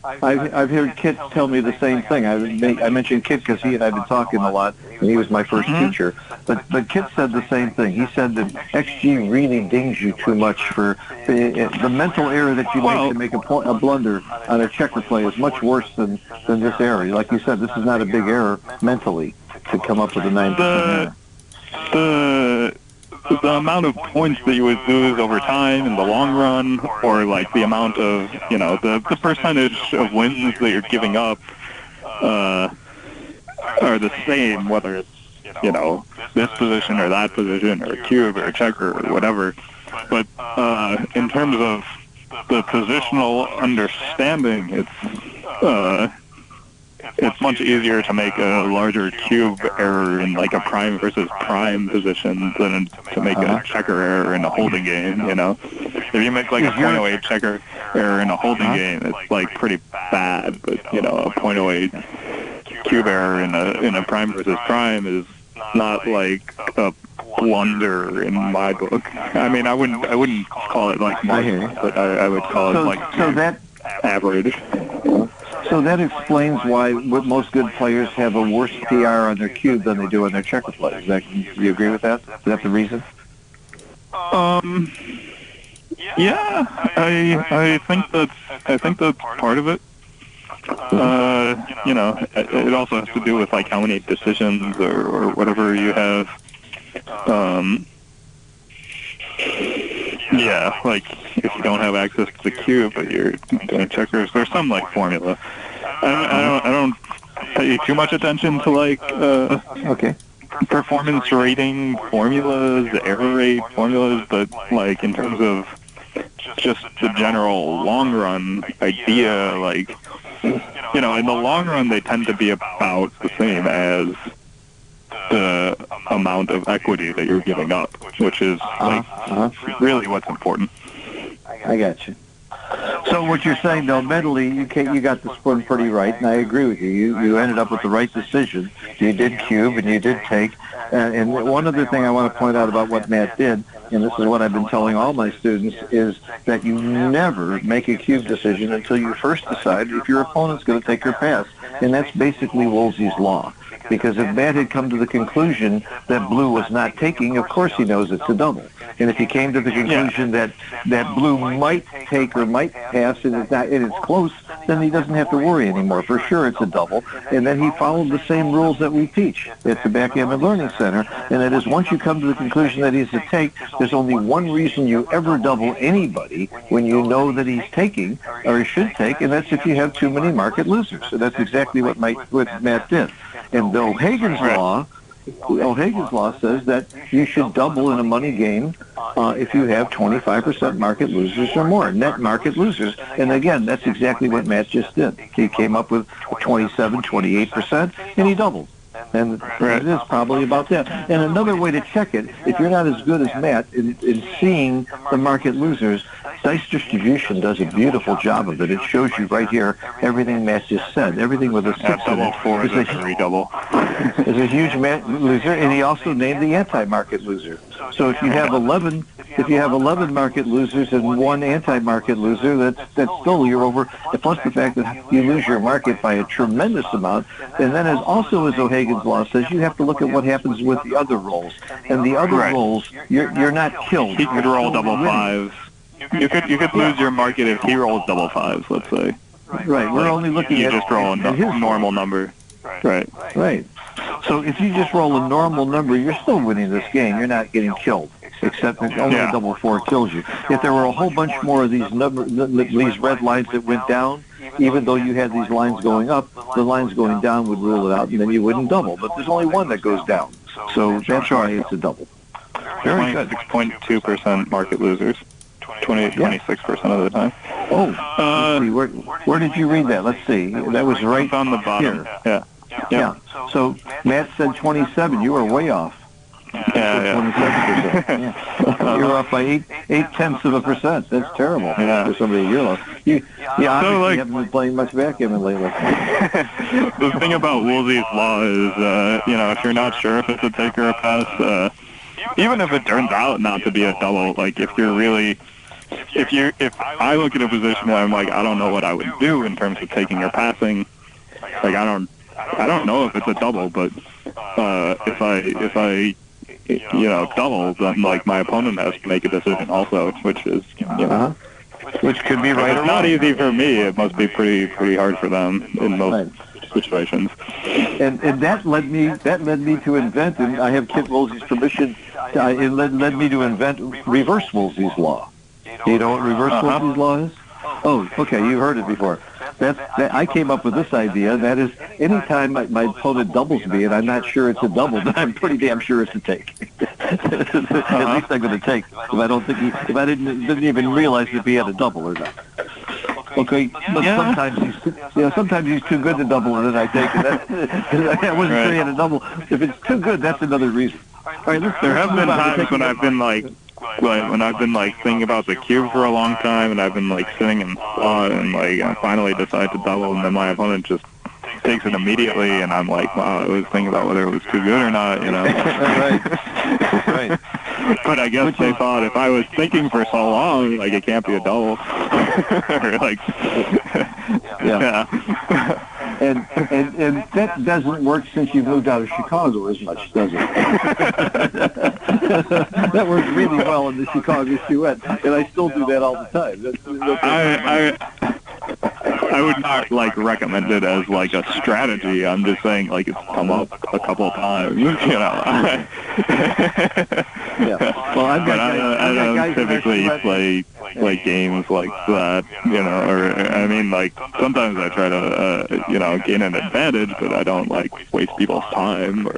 I've heard Kit tell me the same thing. I mentioned Kit because he and I have been talking a lot, and he was my first teacher. But Kit said the same thing. He said that XG really dings you too much for the mental error that you make to make a blunder on a checker play is much worse than this error. Like you said, this is not a big error mentally to come up with a 9% error. The amount of points that you would lose over time in the long run, or like the amount of, the percentage of wins that you're giving up are the same, whether it's, this position or that position or a cube or a checker or whatever. But in terms of the positional understanding, it's much easier to make a larger cube error in like a prime versus prime position than to make a checker error in a holding game, If you make like a .08 checker error in a holding game, it's like pretty bad, but a .08 cube error in a prime versus prime is not like a blunder in my book. I mean, I wouldn't call it like marginal, but I would call it like average. So that explains why most good players have a worse PR on their cube than they do on their checker play. Do you agree with that? Is that the reason? Yeah, I think that's part of it. It also has to do with like how many decisions or whatever you have. Yeah, like if you don't have access to the cube, but you're doing checkers, there's some like formula. I don't pay too much attention to like performance rating formulas, error rate formulas, but like in terms of just the general long run idea, like in the long run they tend to be about the same as the amount of equity that you're giving up, which is really what's important. I got you. So what you're saying, though, mentally, you got this one pretty right, and I agree with you. You ended up with the right decision. You did cube, and you did take. And one other thing I want to point out about what Matt did, and this is what I've been telling all my students, is that you never make a cube decision until you first decide if your opponent's going to take your pass. And that's basically Woolsey's law. Because if Matt had come to the conclusion that blue was not taking, of course he knows it's a double. And if he came to the conclusion that blue might take or might pass and it's close, then he doesn't have to worry anymore. For sure, it's a double. And then he followed the same rules that we teach at the Backgammon Learning Center, and that is once you come to the conclusion that he's a take, there's only one reason you ever double anybody when you know that he's taking, or he should take, and that's if you have too many market losers. So that's exactly what Matt did. And O'Hagan's law says that you should double in a money game if you have 25% market losers or more, net market losers. And again, that's exactly what Matt just did. He came up with 27, 28%, and he doubled. And it is probably about that. And another way to check it, if you're not as good as Matt in seeing the market losers, Dice Distribution does a beautiful job of it. It shows you right here everything Matt just said. Everything with a 6 in it is a double. Is a huge loser, and he also named the anti-market loser. So if you have 11 market losers and one anti-market loser, that's still you're over. Plus the fact that you lose your market by a tremendous amount, and then as O'Hagan's law says, you have to look at what happens with the other rolls. And the other rolls, you're not killed. He could roll double fives. You could lose your market if he rolls double fives, let's say. Right. We're only looking at just roll a normal number. Right. So if you just roll a normal number, you're still winning this game. You're not getting killed, except that only a double 4 kills you. If there were a whole bunch more of these these red lines that went down, even though you had these lines going up, the lines going down would rule it out, and then you wouldn't double. But there's only one that goes down, so that's why it's a double. Very good. 6.2% market losers. 26% of the time. Oh, where did you read that? Let's see. That was right on the bottom. Here. Yeah. So Matt said 27. You were way off. Yeah. 27%. You're off by 0.8%. That's terrible for somebody your level. You obviously haven't been playing much backgammon lately. The thing about Woolsey's law is, if you're not sure if it's a take or a pass, even if it turns out not to be a double, like if I look at a position where I'm like, I don't know what I would do in terms of taking or passing, like I don't know if it's a double, but if I double, then like my opponent has to make a decision also, which is which could be right. It's not easy for me. It must be pretty hard for them in most situations. And that led me to invent, and I have Kit Woolsey's permission. It led me to invent reverse Woolsey's law. Do you know what reverse Woolsey's law is? Oh, okay, you heard it before. I came up with this idea. That is, anytime my opponent doubles me and I'm not sure it's a double, then I'm pretty damn sure it's a take. At least I'm going to take. If I don't think if I didn't even realize if he had a double or not. Okay, but sometimes he's too good to double, and then I take it. I wasn't sure he had a double. If it's too good, that's another reason. All right, there have been times when I've been thinking about the cube for a long time, and I've been sitting in thought, and I finally decide to double, and then my opponent just takes it immediately, and I'm like, wow, I was thinking about whether it was too good or not, Right. But I guess they thought if I was thinking for so long, it can't be a double. And that doesn't work since you've moved out of Chicago as much, does it? That works really well in the Chicago Chouette, and I still do that all the time. I would not recommend it as a strategy. I'm just saying it's come up a couple of times. Well, I don't typically play games like that. Sometimes I try to gain an advantage, but I don't waste people's time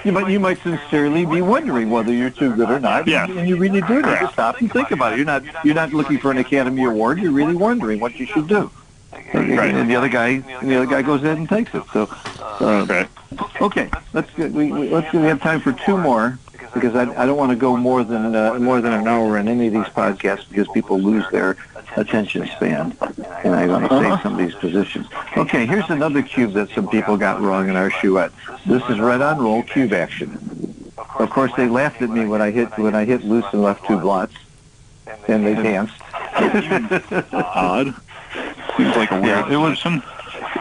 you might sincerely be wondering whether you're too good or not. Yeah. And you really do need to stop and think about it. You're not looking for an Academy Award. You're really wondering what you should do. And the other guy goes ahead and takes it. So, okay, we have time for 2 more, because I don't want to go more than an hour in any of these podcasts, because people lose their attention span, and I want to save some of these positions. Okay, here's another cube that some people got wrong in our Chouette. This is red on roll cube action. Of course, they laughed at me when I hit loose and left 2 blots, and they danced. Odd. Seems like a weird position.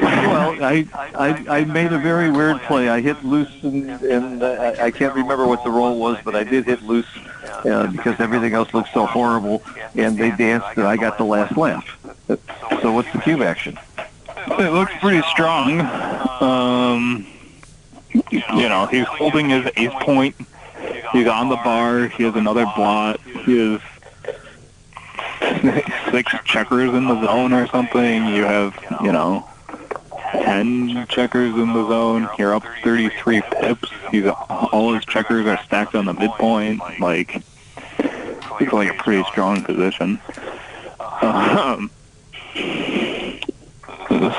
Well, I made a very weird play. I hit loose, and I can't remember what the roll was, but I did hit loose because everything else looked so horrible, and they danced, and I got the last laugh. So what's the cube action? It looks pretty strong. You know, he's holding his ace point. He's on the bar. He has another blot. He has 6 checkers in the zone or something. You have, you know, 10 checkers in the zone. You're up 33 pips. All his checkers are stacked on the midpoint. Like, it's like a pretty strong position.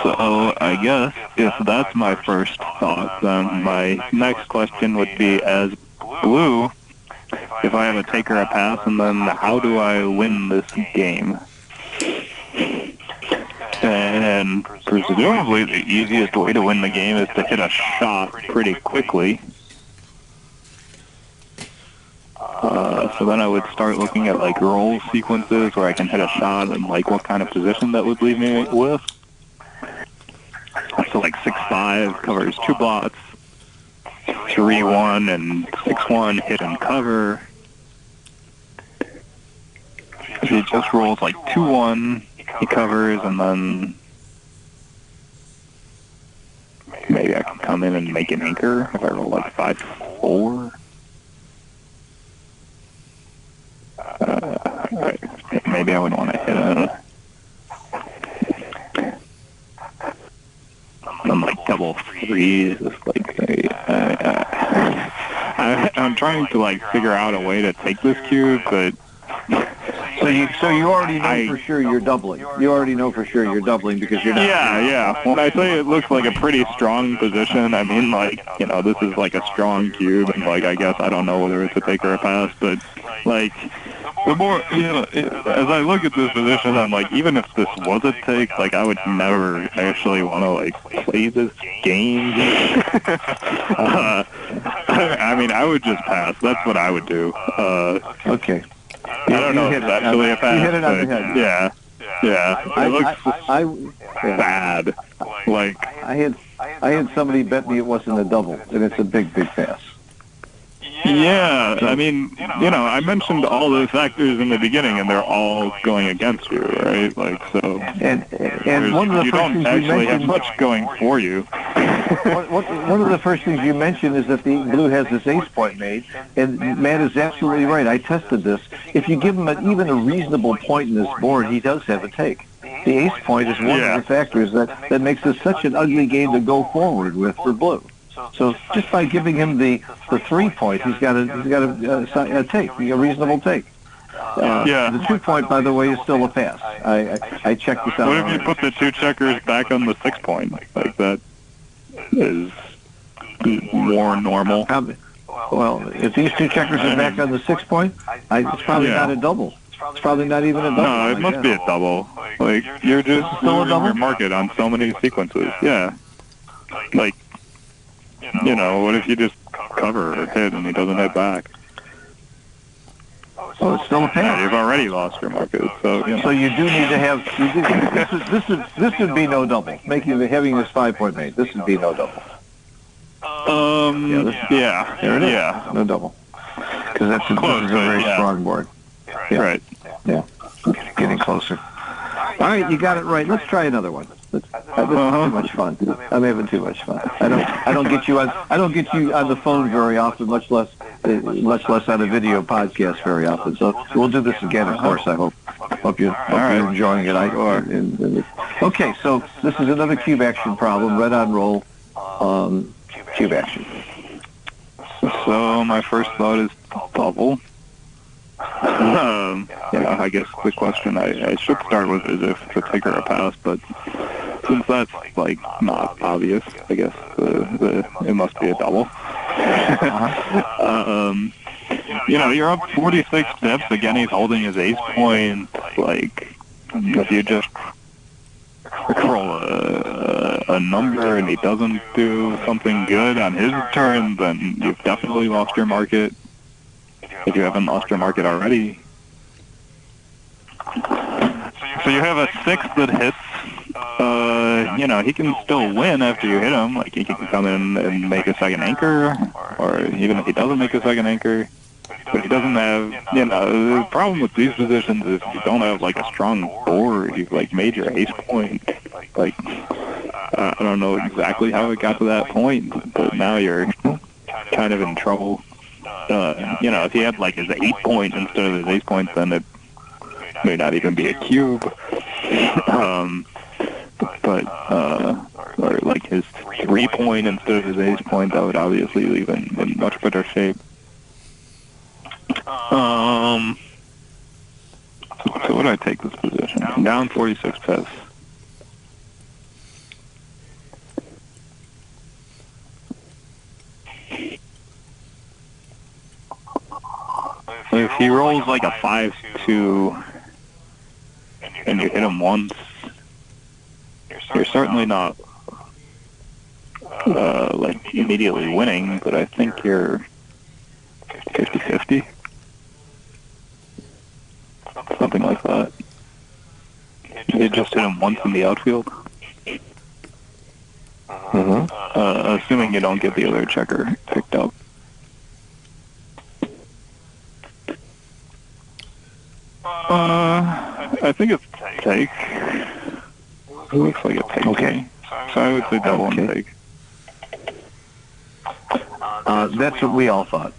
So I guess if that's my first thought, then my next question would be, as blue, if I have a take or a pass, and then how do I win this game? And presumably the easiest way to win the game is to hit a shot pretty quickly. So then I would start looking at like roll sequences where I can hit a shot and like what kind of position that would leave me with. So like 6-5 covers 2 blots, 3-1 and 6-1 hit and cover. If he just rolls like 2-1, he covers, and then maybe I can come in and make an anchor if I roll like 5-4. Maybe I would want to hit a... I'm like double 3. Just like I'm trying to like figure out a way to take this cube, but so you already know for sure you're doubling. You already know for sure you're doubling because you're not. Yeah. When I say it looks like a pretty strong position, I mean like, you know, this is like a strong cube, and like I guess I don't know whether it's a take or a pass, but like the more, you know, as I look at this position, I'm like, even if this was a take, like I would never actually want to like play this game. I mean, I would just pass. That's what I would do. Okay. I don't know if it's actually a pass. You hit it on the head. Yeah. It looks bad. Like I had somebody bet me it wasn't a double, and it's a big pass. Yeah, I mean, you know, I mentioned all those factors in the beginning, and they're all going against you, right? Like, so and one of the you first don't things actually you have mentioned, much going for you. one of the first things you mentioned is that the blue has this ace point made, and Matt is absolutely right. I tested this. If you give him even a reasonable point in this board, he does have a take. The ace point is one of the factors that makes this such an ugly game to go forward with for blue. So just by giving him the 3 point, he's got a take, a reasonable take. The 2 point, by the way, is still a pass. I checked this out. What if you put the 2 checkers back on the 6 point? Like that is more normal. Well, if these 2 checkers are back on the 6 point, it's probably not a double. It's probably not even a double. No, it must be a double. Like you're just losing your market on so many sequences. Yeah. Like, you know, what if you just cover or hit and he doesn't hit back? Oh, it's still a pass. Yeah, you've already lost your market, so you know. So you do need to have. This would be no double. Having this 5 point made, this would be no double. Yeah. There it is. Yeah. No double. Because this is a very strong board. Yeah. Right. Yeah. Getting closer. All right, you got it right. Let's try another one. This is too much fun. I'm having too much fun. I don't get you on the phone very often, much less on a video podcast very often. So we'll do this again, of course. I hope you're enjoying it. Okay, so this is another cube action problem. Red on roll, cube action. So my first thought is double. I guess the question I should start with is if it's a take or a pass, but since that's like not obvious, I guess it must be a double. You're up 46 pips. Again, he's holding his ace point. Like, if you just roll a number and he doesn't do something good on his turn, then you've definitely lost your market. If you haven't lost your market already. So you have a 6 that hits. He can still win after you hit him. Like, he can come in and make a second anchor, or even if he doesn't make a second anchor, but he doesn't have, the problem with these positions is you don't have, like, a strong board. You've, like, made your ace point. Like, I don't know exactly how it got to that point, but now you're kind of in trouble. If he had, like, his 8 point instead of his ace point, then it may not even be a cube. Or like his 3 point instead of his ace point, that would obviously leave him in much better shape. So would I take this position? Down 46 pips. If he rolls like a 5-2 and you hit him once, you're certainly not like immediately winning, but I think you're 50-50, something like that. You just hit him once in the outfield. Assuming you don't get the other checker picked up. I think it's take. It looks like a take. Okay. So I would say double and take. That's what we all thought.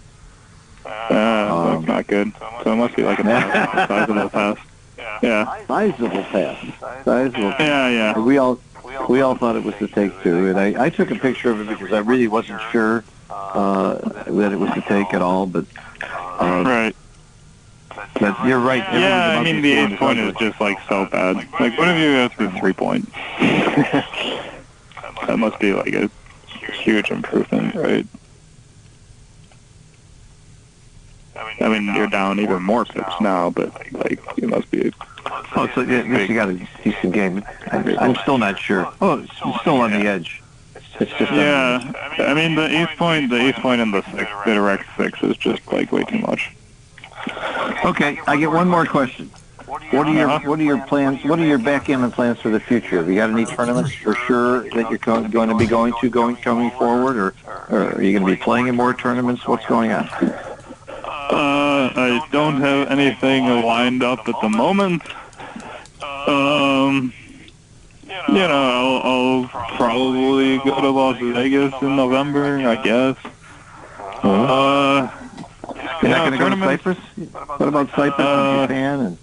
That's not good. So it must be like a pass, sizable pass. Yeah. Sizable pass. Sizable pass. Yeah. We all thought it was the take too, and I took a picture of it because I really wasn't sure that it was the take at all, but right. But you're right. Yeah, I mean the ace point is just like so bad. Like, what if you go through 3 point? That must be like a huge improvement, right? I mean, you're down even more pips now, but like it must be. Oh, so at least you got a decent game. I'm still not sure. Oh, it's still on the edge. It's just I mean the ace point and the direct 6 is just like way too much. Okay, I get one more question. What are your plans? What are your backgammon plans for the future? Have you got any tournaments for sure that you're going to be going forward, or are you going to be playing in more tournaments? What's going on? I don't have anything lined up at the moment. I'll probably go to Las Vegas in November, I guess. You're not going to go to Cyprus? What about Cyprus and Japan?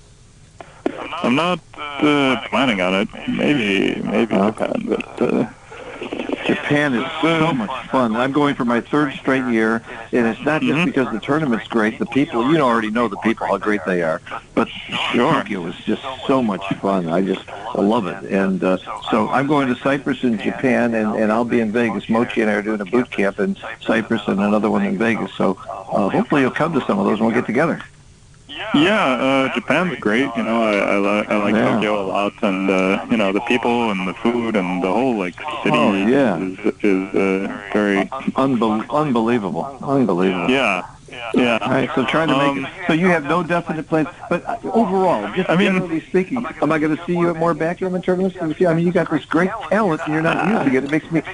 I'm not planning on it. Maybe Japan, but Japan is so much fun. I'm going for my 3rd straight year, and it's not just because the tournament's great. The people, already know the people, how great they are. But Tokyo is just so much fun. I love it. And so I'm going to Cyprus and Japan, and I'll be in Vegas. Mochi and I are doing a boot camp in Cyprus and another one in Vegas. So hopefully you'll come to some of those and we'll get together. Yeah, Japan's great. I like Tokyo a lot, and the people and the food and the whole like city is very unbelievable. Yeah. All right, so try to make it. So you have no definite plans, but overall, just generally speaking, am I going to see you at more backgammon tournaments? I mean, you got this great talent, and you're not using it.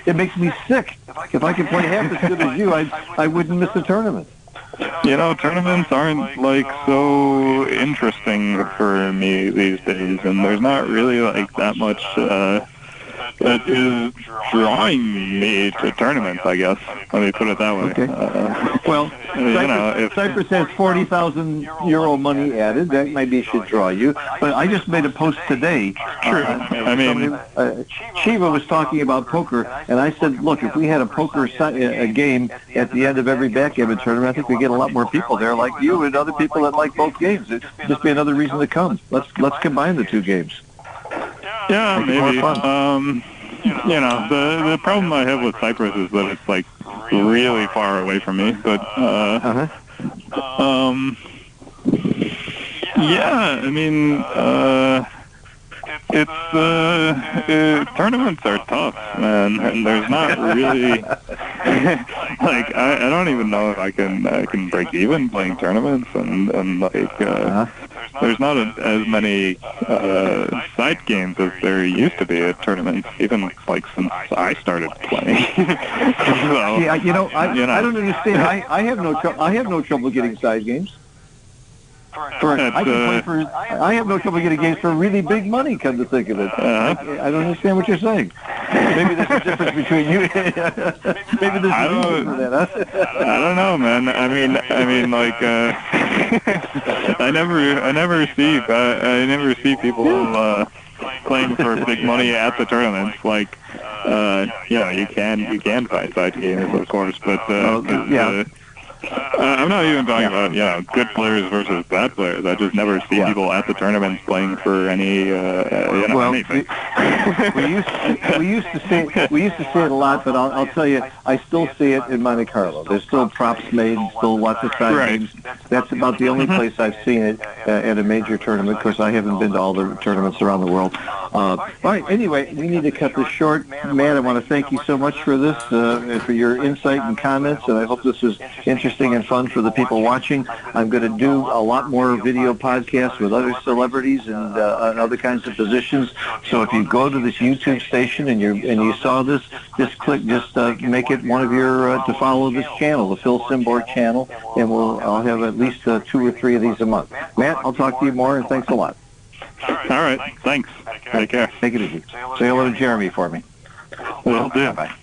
It makes me sick. If I could play half as good as you, I wouldn't miss a tournament. Tournaments aren't like so interesting for me these days, and there's not really like that much that is drawing me to tournaments, I guess. Let me put it that way. Okay. Well, Cyprus has 40,000 euro money added. That maybe should draw you. But I just made a post today. Sure. Shiva was talking about poker, and I said, look, if we had a poker a game at the end of every backgammon tournament, I think we get a lot more people there like you and other people that like both games. It'd just be another reason to come. Let's combine the two games. Yeah, maybe. The problem I have with Cyprus is that it's like really far away from me. But tournaments are tough, man, and there's not really like I don't even know if I can break even playing tournaments, and like there's not as many side games as there used to be at tournaments, even like since I started playing. So, yeah, I don't understand. I have no trouble getting side games. I have no trouble getting games for really big money, come to think of it. I don't understand what you're saying. Maybe there's a difference between you. Maybe there's a reason for that. I don't know, man. I mean, like, I never see people playing for big money at the tournaments. Like, you can find side games, of course, but I'm not even talking about good players versus bad players. I just never see people at the tournaments playing for any anything. we used to say it a lot, but I'll tell you, I still see it in Monte Carlo. There's still props made, still lots of side games. That's about the only place I've seen it at a major tournament. Of course, I haven't been to all the tournaments around the world. All right. Anyway, we need to cut this short. Matt, I want to thank you so much for this, for your insight and comments, and I hope this was interesting and fun for the people watching. I'm going to do a lot more video podcasts with other celebrities and other kinds of positions. So if you go to this YouTube station and you saw this, just make it one of your to follow this channel, the Phil Simborg channel, and I'll have at least 2 or 3 of these a month. Matt, I'll talk to you more, and thanks a lot. All right, thanks. Take care. Take it easy. Say hello to Jeremy for me. Will do. Bye.